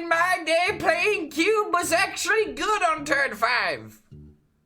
in my day, playing Cube was actually good on turn 5.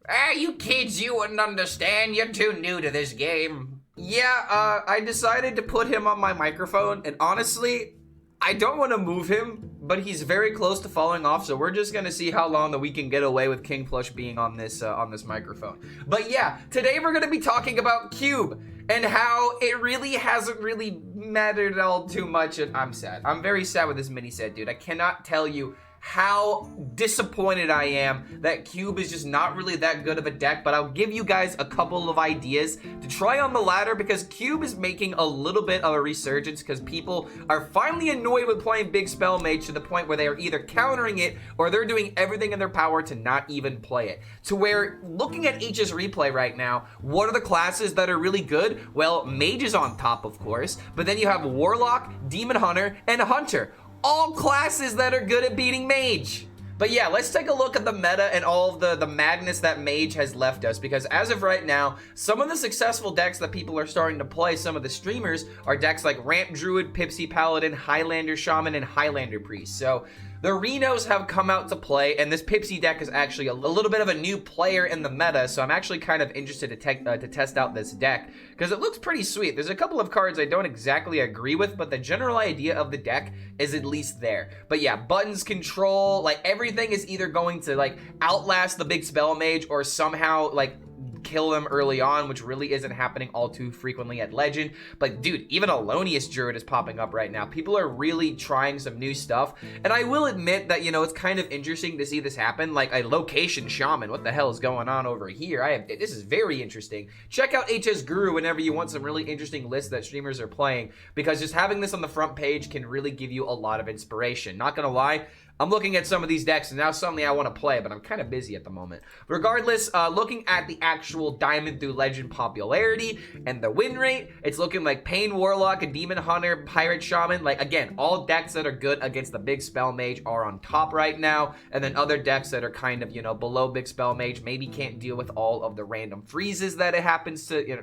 Ah, you kids, you wouldn't understand. You're too new to this game. Yeah, I decided to put him on my microphone, and honestly, I don't want to move him, but he's very close to falling off, so we're just gonna see how long that we can get away with King Plush being on this microphone. But yeah, today we're gonna be talking about Cube and how it really hasn't really mattered all too much, and I'm sad. I'm very sad with this mini set, dude. I cannot tell you how disappointed I am that Cube is just not really that good of a deck, but I'll give you guys a couple of ideas to try on the ladder because Cube is making a little bit of a resurgence because people are finally annoyed with playing Big Spell Mage to the point where they are either countering it or they're doing everything in their power to not even play it. To where, looking at HSReplay right now, what are the classes that are really good? Well, Mage is on top, of course, but then you have Warlock, Demon Hunter, and Hunter. All classes that are good at beating Mage. But yeah, let's take a look at the meta and all of the madness that Mage has left us, because as of right now, some of the successful decks that people are starting to play, some of the streamers, are decks like Ramp Druid, Pipsy Paladin, Highlander Shaman, and Highlander Priest. So the Renos have come out to play, and this Pipsy deck is actually a little bit of a new player in the meta, so I'm actually kind of interested to test out this deck, because it looks pretty sweet. There's a couple of cards I don't exactly agree with, but the general idea of the deck is at least there. But yeah, buttons, control, like everything is either going to like outlast the Big Spell Mage or somehow like kill them early on, which really isn't happening all too frequently at Legend. But dude, even Alonius Druid is popping up right now. People are really trying some new stuff, and I will admit that, you know, it's kind of interesting to see this happen. Like a Location Shaman, what the hell is going on over here? This is very interesting. Check out HS Guru whenever you want some really interesting lists that streamers are playing, because just having this on the front page can really give you a lot of inspiration. Not gonna lie, I'm looking at some of these decks, and now suddenly I want to play, but I'm kind of busy at the moment. Regardless, looking at the actual Diamond through Legend popularity and the win rate, it's looking like Pain Warlock, a Demon Hunter, Pirate Shaman. Like, again, all decks that are good against the Big Spell Mage are on top right now, and then other decks that are kind of, you know, below Big Spell Mage maybe can't deal with all of the random freezes that it happens to, you know,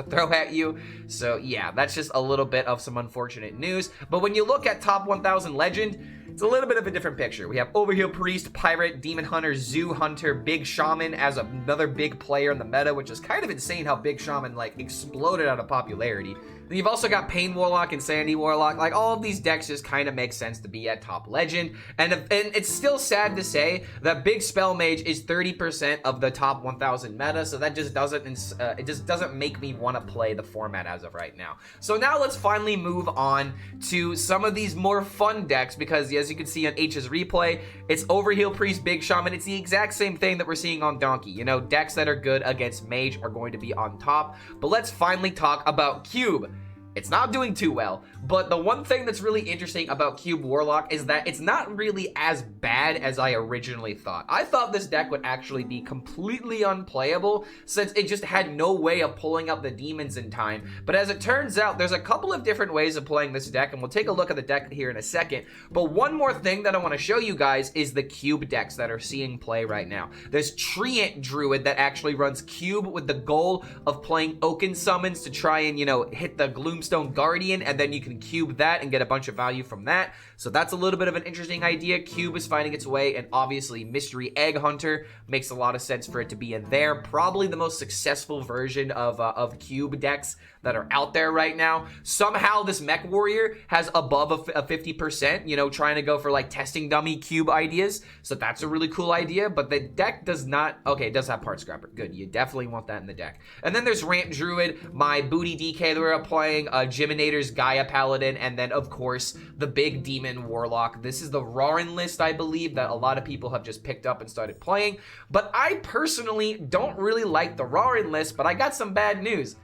throw at you. So yeah, that's just a little bit of some unfortunate news. But when you look at top 1000 Legend, it's a little bit of a different picture. We have Overheal Priest, Pirate, Demon Hunter, Zoo Hunter, Big Shaman as another big player in the meta, which is kind of insane how Big Shaman like exploded out of popularity. Then you've also got Pain Warlock and Sandy Warlock. Like, all of these decks just kind of make sense to be at top Legend. And it's still sad to say that Big Spell Mage is 30% of the top 1000 meta, so that just doesn't make me want to play the format as of right now. So now let's finally move on to some of these more fun decks, because as you can see on HSReplay, it's Overheal Priest, Big Shaman. It's the exact same thing that we're seeing on Donkey. You know, decks that are good against Mage are going to be on top. But let's finally talk about Cube. It's not doing too well, but the one thing that's really interesting about Cube Warlock is that it's not really as bad as I originally thought. I thought this deck would actually be completely unplayable since it just had no way of pulling up the demons in time, but as it turns out, there's a couple of different ways of playing this deck, and we'll take a look at the deck here in a second. But one more thing that I want to show you guys is the Cube decks that are seeing play right now. There's Treant Druid that actually runs Cube with the goal of playing Oaken Summons to try and, you know, hit the Gloomstone Guardian, and then you can cube that and get a bunch of value from that. So that's a little bit of an interesting idea. Cube is finding its way, and obviously Mystery Egg Hunter makes a lot of sense for it to be in there. Probably the most successful version of Cube decks that are out there right now. Somehow this Mech Warrior has above a 50%, you know, trying to go for like testing dummy Cube ideas. So that's a really cool idea, but the deck does not, okay, it does have Part Scrapper. Good, you definitely want that in the deck. And then there's Ramp Druid, my Booty DK that we're playing, Jiminator's Gaia Paladin, and then of course the big Demon Warlock. This is the Rarran list, I believe, that a lot of people have just picked up and started playing. But I personally don't really like the Rarran list, but I got some bad news.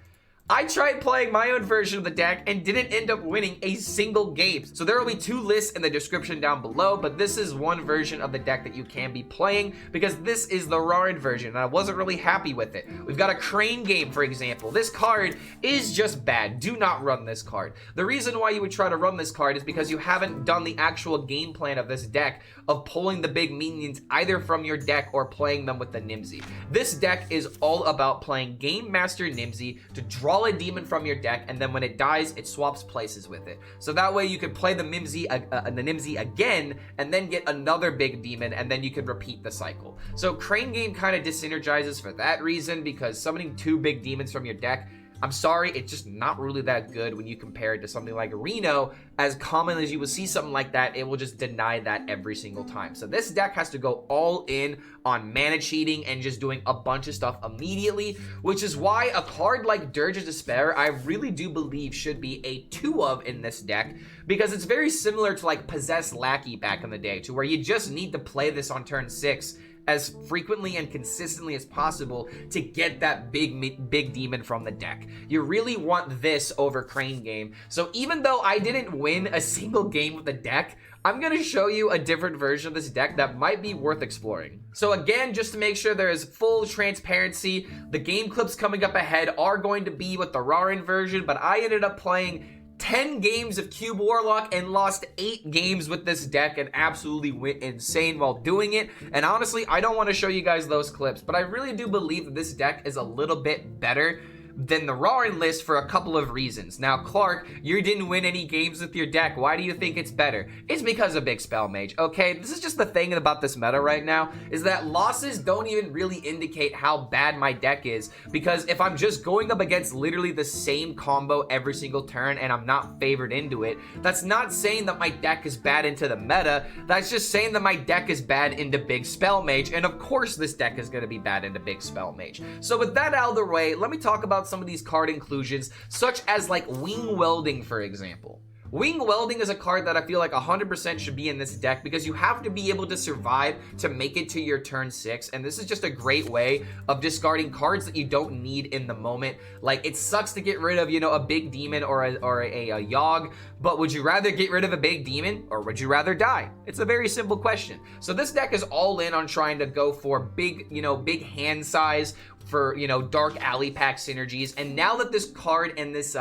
I tried playing my own version of the deck and didn't end up winning a single game. So there will be two lists in the description down below, but this is one version of the deck that you can be playing because this is the Rarran version, and I wasn't really happy with it. We've got a Crane game, for example. This card is just bad. Do not run this card. The reason why you would try to run this card is because you haven't done the actual game plan of this deck of pulling the big minions either from your deck or playing them with the Nimsy. This deck is all about playing Game Master Nimsy to draw call a demon from your deck, and then when it dies, it swaps places with it. So that way you could play the Nimsy again, and then get another big demon, and then you could repeat the cycle. So Crane Game kind of disenergizes for that reason, because summoning 2 big demons from your deck, I'm sorry, it's just not really that good when you compare it to something like Reno. As common as you will see something like that, it will just deny that every single time. So this deck has to go all in on mana cheating and just doing a bunch of stuff immediately, which is why a card like Dirge of Despair, I really do believe should be a 2 of in this deck, because it's very similar to like Possessed Lackey back in the day, to where you just need to play this on turn 6 as frequently and consistently as possible to get that big demon from the deck. You really want this over Crane Game. So even though I didn't win a single game with the deck, I'm gonna show you a different version of this deck that might be worth exploring. So again, just to make sure there is full transparency, the game clips coming up ahead are going to be with the Rarran version, but I ended up playing 10 games of Cube Warlock and lost 8 games with this deck and absolutely went insane while doing it. And honestly, I don't want to show you guys those clips, but I really do believe that this deck is a little bit better than the Rarran list for a couple of reasons. Now, Clark, you didn't win any games with your deck. Why do you think it's better? It's because of Big Spell Mage, okay? This is just the thing about this meta right now, is that losses don't even really indicate how bad my deck is, because if I'm just going up against literally the same combo every single turn and I'm not favored into it, that's not saying that my deck is bad into the meta. That's just saying that my deck is bad into Big Spell Mage, and of course this deck is going to be bad into Big Spell Mage. So with that out of the way, let me talk about some of these card inclusions, such as like Wing Welding, for example. Wing Welding is a card that I feel like 100% should be in this deck, because you have to be able to survive to make it to your turn 6, and this is just a great way of discarding cards that you don't need in the moment. Like, it sucks to get rid of, you know, a big demon or a Yogg, but would you rather get rid of a big demon, or would you rather die? It's a very simple question. So this deck is all in on trying to go for big, you know, big hand size for, you know, Dark Alley Pack synergies. And now that this card and this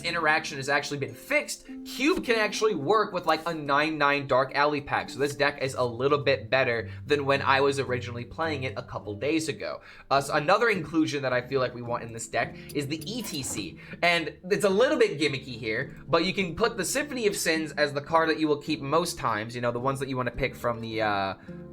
interaction has actually been fixed, Cube can actually work with like a 9/9 Dark Alley Pack. So this deck is a little bit better than when I was originally playing it a couple days ago. So another inclusion that I feel like we want in this deck is the ETC. And it's a little bit gimmicky here, but you can put the Symphony of Sins as the card that you will keep most times, you know, the ones that you want to pick from the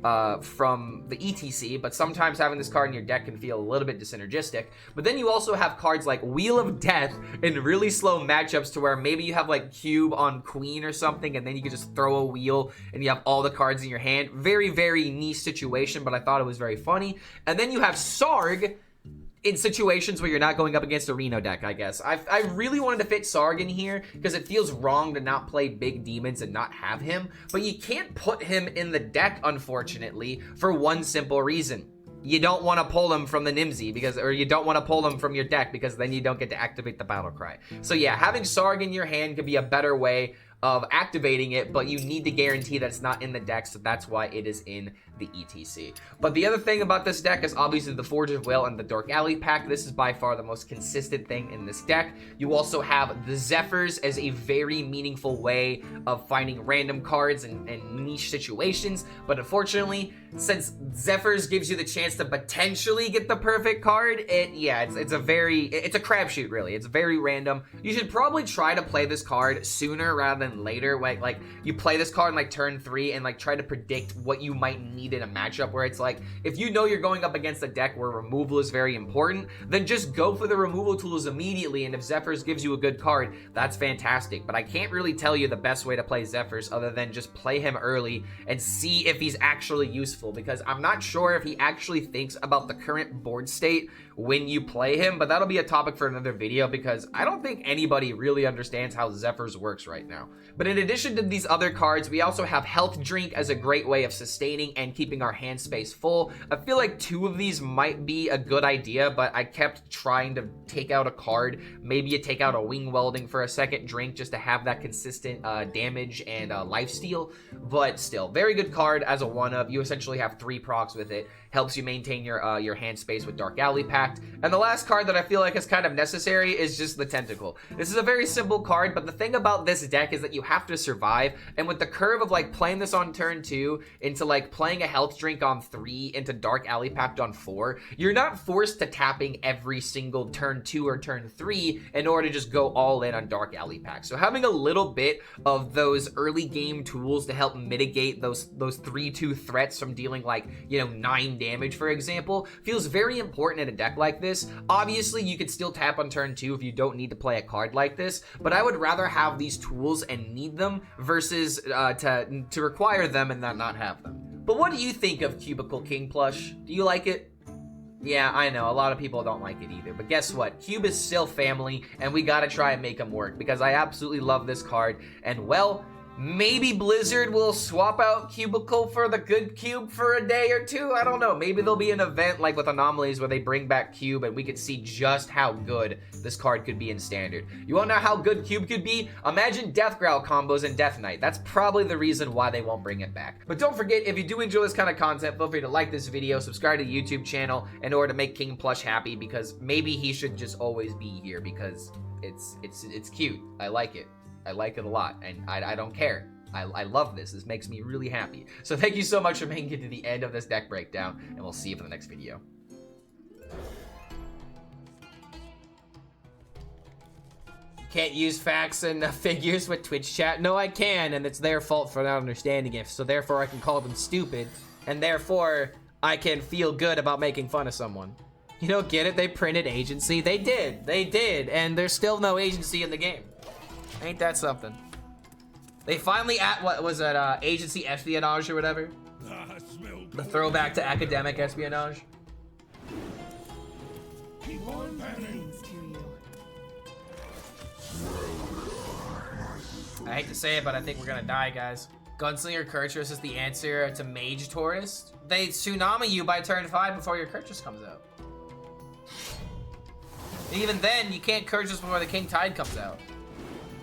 ETC, but sometimes having this card in your deck can feel a little bit disynergistic. But then you also have cards like Wheel of Death in really slow matchups, to where maybe you have like Cube on Queen or something, and then you can just throw a wheel and you have all the cards in your hand. Very, very niche situation, but I thought it was very funny. And then you have Sarg in situations where you're not going up against a Reno deck, I guess. I really wanted to fit Sarg in here because it feels wrong to not play big demons and not have him, but you can't put him in the deck, unfortunately, for one simple reason. You don't want to pull him from the Nimsy, or you don't want to pull him from your deck, because then you don't get to activate the Battle Cry. So yeah, having Sarg in your hand could be a better way of activating it, but you need to guarantee that it's not in the deck, so that's why it is in the ETC. But the other thing about this deck is obviously the Forge of Will and the Dark Alley Pack. This is by far the most consistent thing in this deck. You also have the Zephyrs as a very meaningful way of finding random cards and niche situations, but unfortunately, since Zephyrs gives you the chance to potentially get the perfect card, it's a crapshoot, really. It's very random. You should probably try to play this card sooner rather than later. Like you play this card in like turn 3 and like try to predict what you might need in a matchup, where it's like, if you know you're going up against a deck where removal is very important, then just go for the removal tools immediately, and if Zephyrs gives you a good card, that's fantastic. But I can't really tell you the best way to play Zephyrs other than just play him early and see if he's actually useful, because I'm not sure if he actually thinks about the current board state when you play him, but that'll be a topic for another video, because I don't think anybody really understands how Zephyrs works right now. But in addition to these other cards, we also have Health Drink as a great way of sustaining and keeping our hand space full. I feel like 2 of these might be a good idea, but I kept trying to take out a card. Maybe you take out a Wing Welding for a second drink just to have that consistent damage and lifesteal, but still, very good card as a 1-of. You essentially have 3 procs with it. Helps you maintain your hand space with Dark Alley Pack. Pact. And the last card that I feel like is kind of necessary is just the Tentacle. This is a very simple card, but the thing about this deck is that you have to survive. And with the curve of like playing this on turn 2 into like playing a health drink on 3 into Dark Alley Pact on 4, you're not forced to tapping every single turn 2 or turn 3 in order to just go all in on Dark Alley Pact. So having a little bit of those early game tools to help mitigate those 3-2 threats from dealing like, you know, 9 damage, for example, feels very important in a deck like this. Obviously, you could still tap on turn 2 if you don't need to play a card like this, but I would rather have these tools and need them versus to require them and not have them. But what do you think of Cubicle King plush? Do you like it? Yeah, I know, a lot of people don't like it either, but guess what? Cube is still family, and we gotta try and make him work, because I absolutely love this card, and well, maybe Blizzard will swap out Cubicle for the good Cube for a day or two. I don't know. Maybe there'll be an event like with Anomalies where they bring back Cube and we could see just how good this card could be in Standard. You want to know how good Cube could be? Imagine Death Growl combos in Death Knight. That's probably the reason why they won't bring it back. But don't forget, if you do enjoy this kind of content, feel free to like this video, subscribe to the YouTube channel in order to make King Plush happy, because maybe he should just always be here because it's cute. I like it. I like it a lot, and I don't care. I love this. This makes me really happy. So thank you so much for making it to the end of this deck breakdown, and we'll see you for the next video. Can't use facts and figures with Twitch chat. No, I can, and it's their fault for not understanding it, so therefore I can call them stupid, and therefore I can feel good about making fun of someone. You don't get it? They printed agency. They did, and there's still no agency in the game. Ain't that something? They finally what was it, agency espionage or whatever? The throwback to academic espionage. I hate to say it, but I think we're gonna die, guys. Gunslinger Kurtrus is the answer to Mage Tourist. They tsunami you by turn 5 before your Kurtrus comes out. And even then, you can't Kurtrus before the King Tide comes out.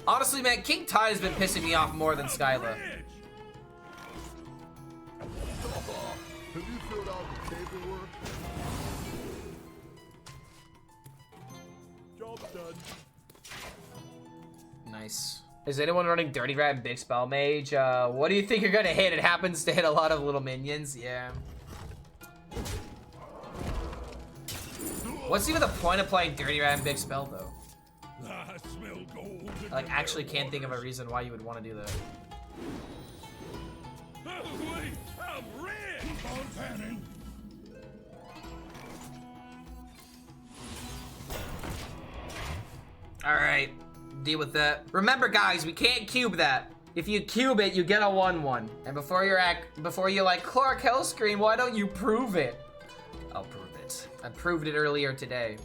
Honestly, man, King Tide has been pissing me off more than Skyla. Have you filled out the paperwork? Job's done. Nice. Is anyone running Dirty Rat Big Spell Mage? What do you think you're gonna hit? It happens to hit a lot of little minions. Yeah. What's even the point of playing Dirty Rat and Big Spell, though? I like, actually can't think of a reason why you would want to do that. Alright, deal with that. Remember, guys, we can't cube that. If you cube it, you get a 1/1. And before you're like, Clark HELLSCREAM, why don't you prove it? I'll prove it. I proved it earlier today.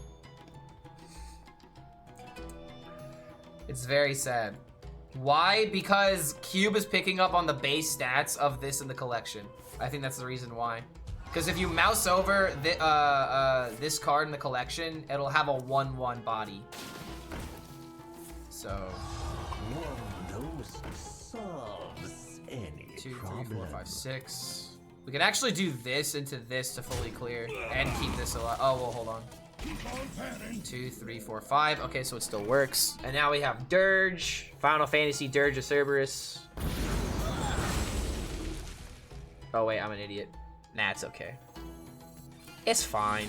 It's very sad. Why? Because Cube is picking up on the base stats of this in the collection. I think that's the reason why. Because if you mouse over this card in the collection, it'll have a 1/1 body. So. One of those solves any 2, 3, 4, problem. 5, 6. We can actually do this into this to fully clear and keep this alive. Oh, well, hold on. 2, 3, 4, 5. Okay, so it still works. And now we have Dirge. Final Fantasy Dirge of Cerberus. Oh, wait, I'm an idiot. Nah, it's okay. It's fine.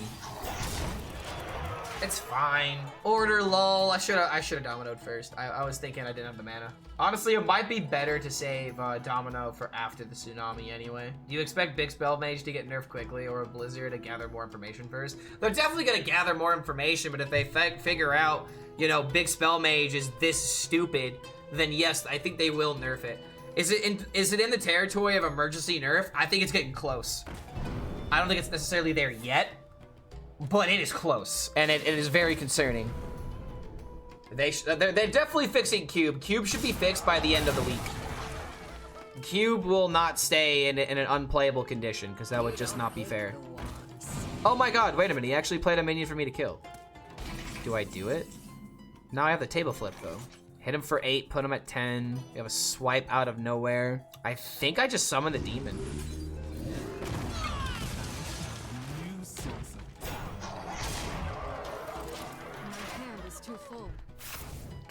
It's fine. Order lol. I should have dominoed first. I was thinking I didn't have the mana. Honestly, it might be better to save Domino for after the tsunami anyway. Do you expect Big Spell Mage to get nerfed quickly, or a Blizzard to gather more information first? They're definitely gonna gather more information, but if they figure out, you know, Big Spell Mage is this stupid, then yes, I think they will nerf it. Is it in the territory of emergency nerf? I think it's getting close. I don't think it's necessarily there yet, but it is close, and it is very concerning. They're definitely fixing Cube. Cube should be fixed by the end of the week. Cube will not stay in an unplayable condition, because that would just not be fair. Oh my god, wait a minute. He actually played a minion for me to kill. Do I do it? Now I have the table flip, though. Hit him for 8, put him at 10. We have a swipe out of nowhere. I think I just summoned the demon.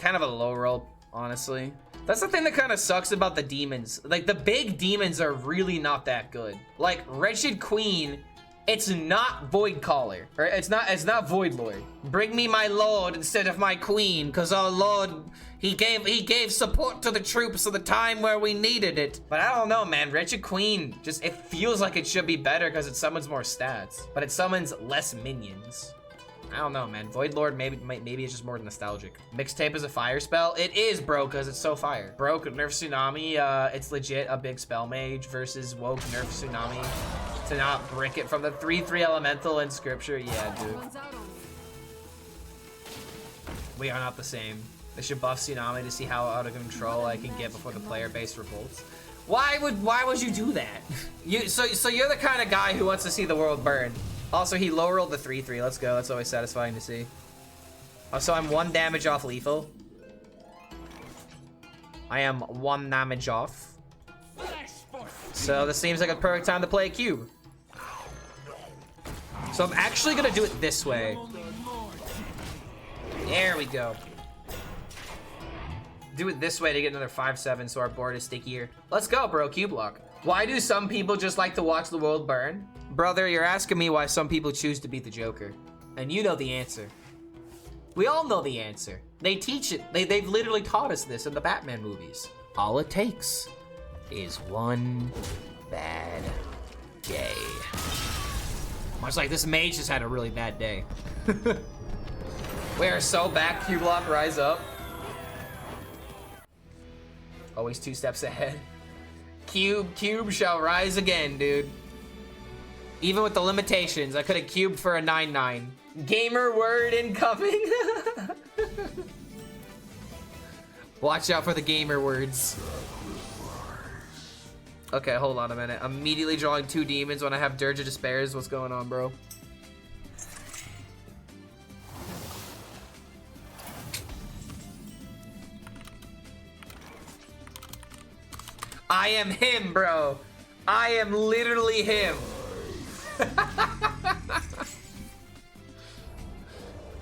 kind of a low roll, honestly. That's the thing that kind of sucks about the demons. Like, the big demons are really not that good. Like, Wretched Queen, it's not Void Caller. Or it's not Void Lord. Bring me my lord instead of my queen, because our lord, he gave support to the troops at the time where we needed it. But I don't know, man. Wretched Queen, just, it feels like it should be better because it summons more stats. But it summons less minions. I don't know, man. Void Lord, maybe it's just more nostalgic. Mixtape is a fire spell. It is, bro, because it's so fire. Broke Nerf Tsunami. It's legit a big spell mage versus woke Nerf Tsunami to not brick it from the 3/3 elemental in scripture. Yeah, dude. We are not the same. They should buff Tsunami to see how out of control I can get before the player base revolts. Why would you do that? So you're the kind of guy who wants to see the world burn. Also, he low rolled the 3/3. Let's go. That's always satisfying to see. So I'm 1 damage off lethal. I am 1 damage off. So this seems like a perfect time to play a cube. So I'm actually gonna do it this way. There we go. Do it this way to get another 5/7 so our board is stickier. Let's go, bro. Cube lock. Why do some people just like to watch the world burn? Brother, you're asking me why some people choose to beat the Joker. And you know the answer. We all know the answer. They teach it. They've literally taught us this in the Batman movies. All it takes is one bad day. Much like this mage just had a really bad day. We are so back, Cube lock, rise up. Always 2 steps ahead. Cube shall rise again, dude. Even with the limitations, I could have cubed for a 9/9. Gamer word incoming. Watch out for the gamer words. Okay, hold on a minute. Immediately drawing 2 demons when I have Dirge of Despairs. What's going on, bro? I am him, bro. I am literally him.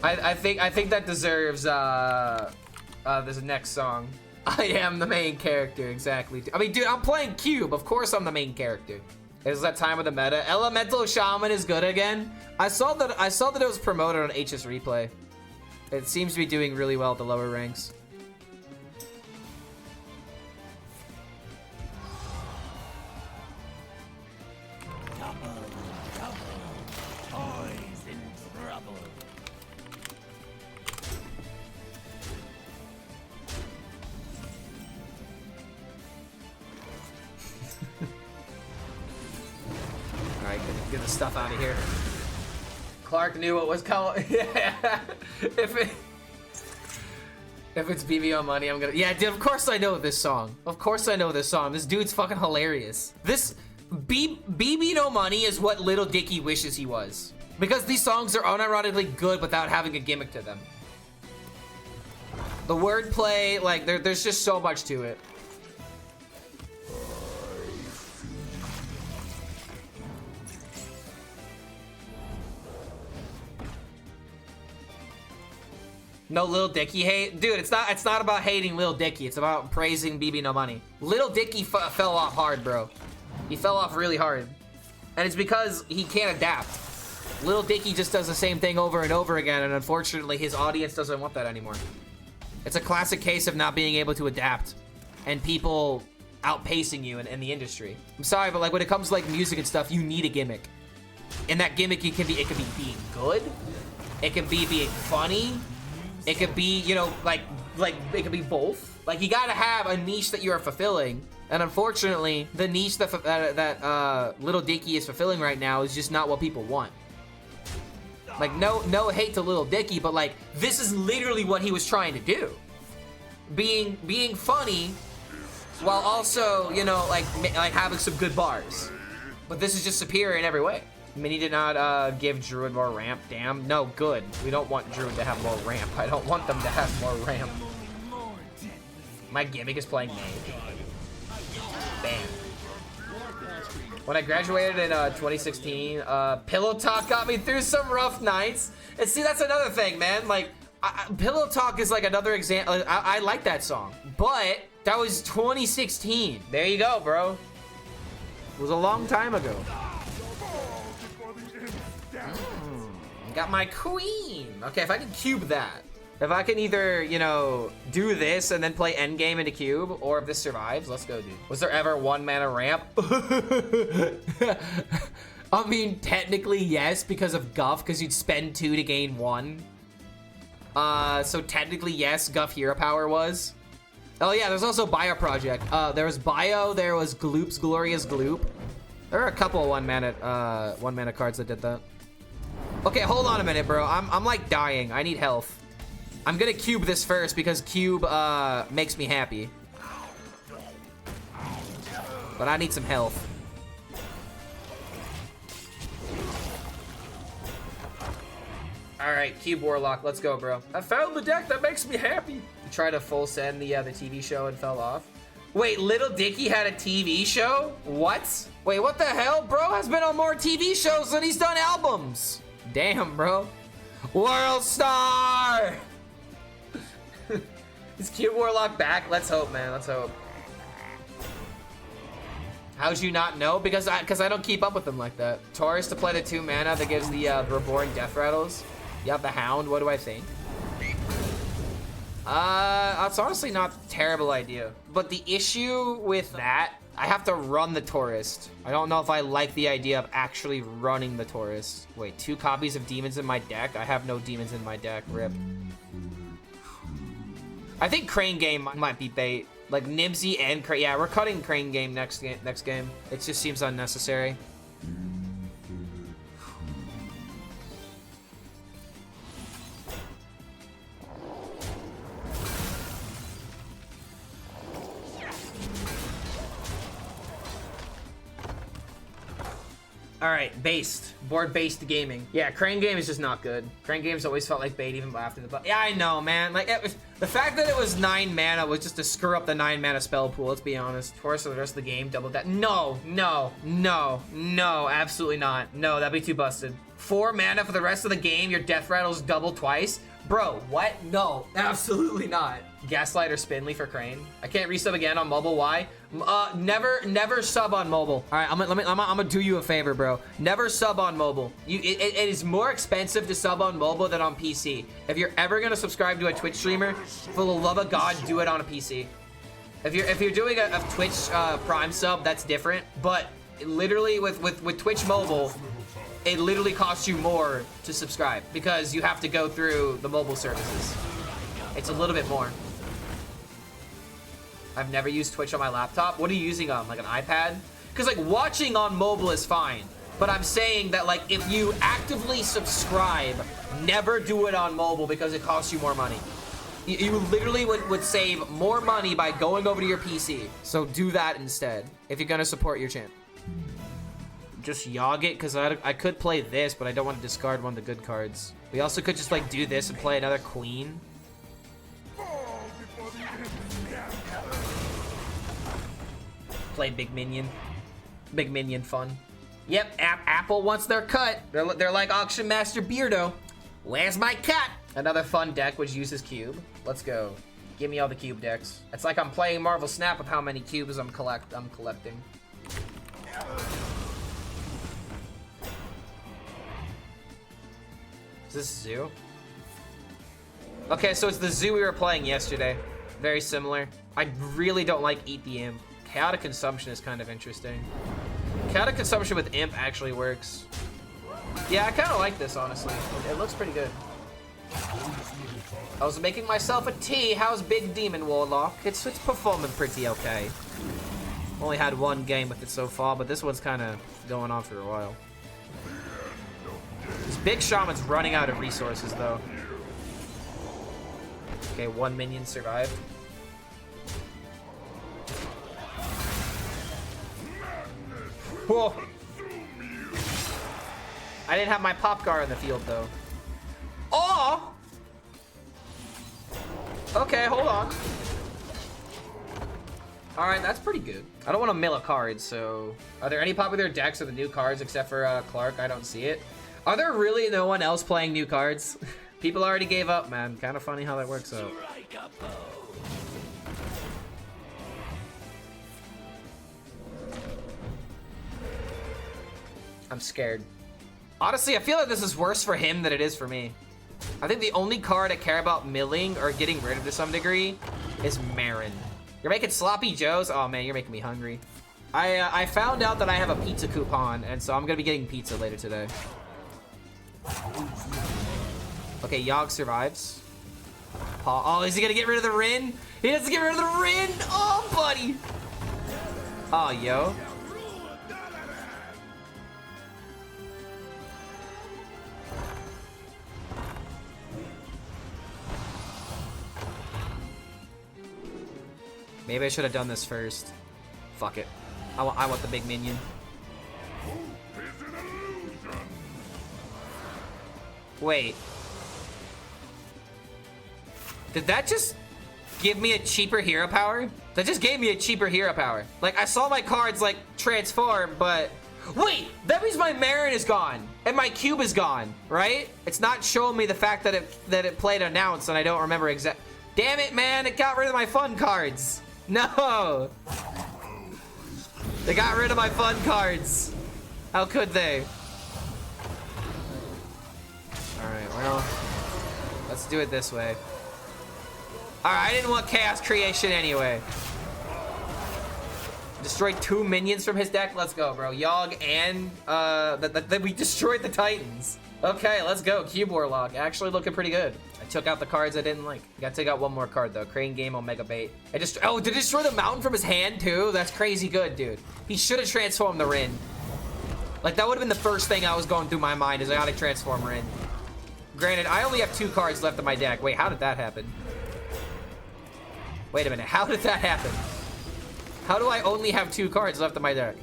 I think that deserves this next song. I am the main character, exactly. I mean, dude, I'm playing Cube. Of course I'm the main character. Is that time of the meta? Elemental Shaman is good again. I saw that it was promoted on HSReplay. It seems to be doing really well at the lower ranks. Alright, get the stuff out of here. Clark knew what was coming. Yeah. If it's BBO money, I'm gonna. Yeah, dude, of course I know this song. Of course I know this song. This dude's fucking hilarious. This BB No Money is what Little Dicky wishes he was. Because these songs are unironically good without having a gimmick to them. The wordplay, like, there's just so much to it. No Lil Dicky hate? Dude, it's not about hating Lil Dicky. It's about praising BB No Money. Lil Dicky fell off hard, bro. He fell off really hard. And it's because he can't adapt. Lil Dicky just does the same thing over and over again, and unfortunately his audience doesn't want that anymore. It's a classic case of not being able to adapt and people outpacing you in the industry. I'm sorry, but like when it comes to like music and stuff, you need a gimmick. And that gimmick, it can be being good. It can be being funny. It could be, you know, like it could be both. Like, you gotta have a niche that you are fulfilling. And unfortunately, the niche that Little Dicky is fulfilling right now is just not what people want. Like, no hate to Little Dicky, but like, this is literally what he was trying to do. Being funny, while also, you know, like having some good bars. But this is just superior in every way. Mini did not give Druid more ramp. Damn. No, good. We don't want Druid to have more ramp. I don't want them to have more ramp. My gimmick is playing Mage. Bam. When I graduated in 2016, Pillow Talk got me through some rough nights. And see, that's another thing, man. Like, Pillow Talk is like another example. I like that song, but that was 2016. There you go, bro. It was a long time ago. Got my queen. Okay, if I can cube that. If I can either, you know, do this and then play endgame into cube, or if this survives, let's go, dude. Was there ever 1 mana ramp? I mean, technically, yes, because of Guff, because you'd spend 2 to gain 1. So technically, yes, Guff Hero Power was. Oh yeah, there's also Bio Project. There was Bio, there was Gloop's Glorious Gloop. There are a couple of 1 mana cards that did that. Okay, hold on a minute, bro. I'm like dying. I need health. I'm gonna cube this first because cube makes me happy. But I need some health. Alright, cube Warlock, let's go, bro. I found the deck that makes me happy. You tried to full send the TV show and fell off. Wait, Little Dicky had a TV show? What? Wait, what the hell? Bro has been on more TV shows than he's done albums. Damn, bro. World Star! Is Cube Warlock back? Let's hope, man. Let's hope. How'd you not know? Because I don't keep up with them like that. Taurus to play the 2 mana that gives the Reborn Death Rattles. You have the Hound. What do I think? It's honestly not a terrible idea. But the issue with that, I have to run the Taurus. I don't know if I like the idea of actually running the Taurus. Wait, 2 copies of demons in my deck? I have no demons in my deck. Rip. I think Crane Game might be bait. Like Nibsy and Crane. Yeah, we're cutting Crane Game next game. It just seems unnecessary. All right, based. Board-based gaming. Yeah, Crane Game is just not good. Crane Game's always felt like bait even after the... Yeah, I know, man. Like, the fact that it was 9 mana was just to screw up the 9 mana spell pool, let's be honest. Taurus for the rest of the game, double that. No, absolutely not. No, that'd be too busted. 4 mana for the rest of the game, your death rattles double twice? Bro, what? No, absolutely not. Gaslight or Spinley for Crane. I can't resub again on mobile. Why? Never sub on mobile. All right, I'm gonna do you a favor, bro. Never sub on mobile. It is more expensive to sub on mobile than on PC. If you're ever gonna subscribe to a Twitch streamer, for the love of God, do it on a PC. If you're doing a Twitch Prime sub, that's different. But literally with Twitch mobile, it literally costs you more to subscribe because you have to go through the mobile services. It's a little bit more. I've never used Twitch on my laptop. What are you using on? Like an iPad? Because like watching on mobile is fine. But I'm saying that like if you actively subscribe, never do it on mobile because it costs you more money. You literally would save more money by going over to your PC. So do that instead if you're gonna support your channel. Just yog it because I could play this, but I don't want to discard one of the good cards. We also could just like do this and play another queen. Play big minion. Big minion fun. Yep, Apple wants their cut. They're like Auction Master Beardo. Where's my cut? Another fun deck which uses cube. Let's go. Give me all the cube decks. It's like I'm playing Marvel Snap with how many cubes I'm collecting. Is this zoo? Okay, so it's the zoo we were playing yesterday. Very similar. I really don't like Eat the Imp. Chaotic Consumption is kind of interesting. Chaotic Consumption with Imp actually works. Yeah, I kind of like this, honestly. It looks pretty good. I was making myself a tea. How's Big Demon Warlock? It's performing pretty okay. Only had 1 game with it so far, but this one's kind of going on for a while. This Big Shaman's running out of resources, though. Okay, 1 minion survived. Whoa! I didn't have my Popgar in the field, though. Oh! Okay, hold on. Alright, that's pretty good. I don't want to mill a card, so... Are there any popular decks with the new cards except for Clark? I don't see it. Are there really no one else playing new cards? People already gave up, man. Kind of funny how that works out. I'm scared. Honestly, I feel like this is worse for him than it is for me. I think the only card I care about milling or getting rid of to some degree is Rarran. You're making sloppy joes? Oh man, you're making me hungry. I found out that I have a pizza coupon, and so I'm gonna be getting pizza later today. Okay, Yogg survives. Oh, is he gonna get rid of the Rin? He doesn't get rid of the Rin! Oh, buddy! Oh, yo. Maybe I should have done this first. Fuck it. I want the big minion. Wait. Did that just give me a cheaper hero power? That just gave me a cheaper hero power. Like, I saw my cards, like, transform, but... Wait! That means my Rarran is gone. And my cube is gone, right? It's not showing me the fact that it played announced and I don't remember exact... Damn it, man! It got rid of my fun cards! No! They got rid of my fun cards. How could they? Alright, well... Let's do it this way. Alright, I didn't want chaos creation anyway. Destroyed 2 minions from his deck. Let's go, bro. Yogg and we destroyed the Titans. Okay, let's go. Cube Warlock. Actually looking pretty good. I took out the cards I didn't like. Got to take out one more card though. Crane Game Omega Bait. Oh, did it destroy the mountain from his hand too? That's crazy good, dude. He should have transformed the Rin. Like that would have been the first thing I was going through my mind is I gotta transform Rin. Granted, I only have 2 cards left in my deck. Wait, how did that happen? Wait a minute, how did that happen? How do I only have 2 cards left in my deck?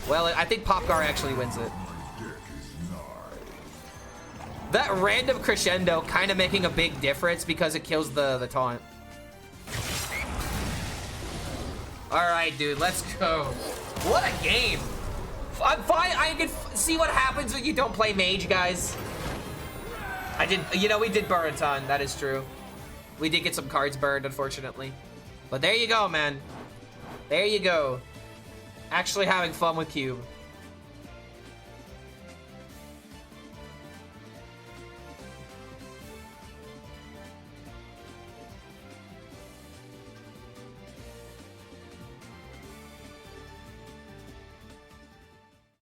Well, I think Popgar actually wins it. That random crescendo kind of making a big difference because it kills the taunt. Alright, dude, let's go. What a game. I'm fine. I can see what happens when you don't play mage, guys. You know, we did burn a ton. That is true. We did get some cards burned, unfortunately. But there you go, man. There you go. Actually having fun with Cube.